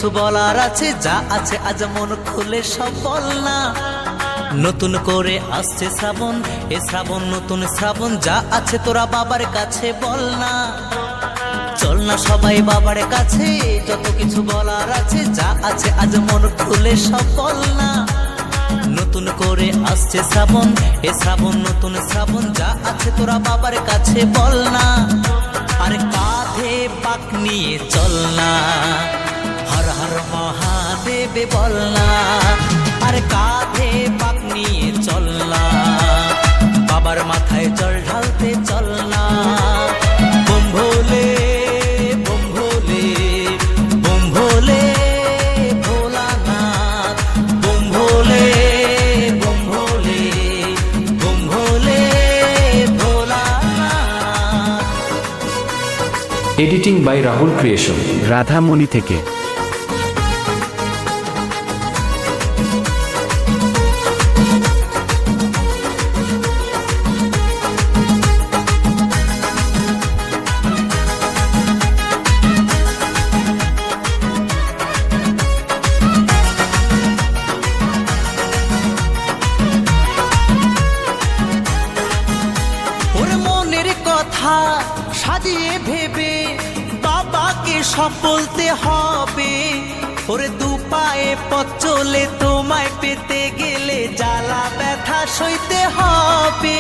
কিছু বলার আছে, যা আছে আজ মন খুলে সব বল না। নতুন করে আসছে শ্রাবণ, এ শ্রাবণ নতুন শ্রাবণ, যা আছে তোরা বাবার কাছে বল না। চল না সবাই বাবার কাছে, যত কিছু বলার আছে, যা আছে আজ মন খুলে সব বল না। নতুন করে আসছে শ্রাবণ, এ শ্রাবণ নতুন শ্রাবণ, যা আছে তোরা বাবার কাছে বল না। আর কাঁধে পাক নিয়ে চল না, হর হর মহাদেব বল না। আর কাঁধে পাক নিয়ে চল না, বাবার মাথায় জল ঢালতে চল না। Bam Bhole Bam Bhole Bam Bhole Bholenath, Bam Bhole Bam Bhole Bam Bhole Bholenath. Editing by Rahul creation, Radhamani থেকে। ওর মনের কথা সাজিয়ে ভেবে বাবাকে সব বলতে হবে। ওরে দু পায়ে পথ চলে তোমায় পেতে গেলে জ্বালা ব্যথা সইতে হবে।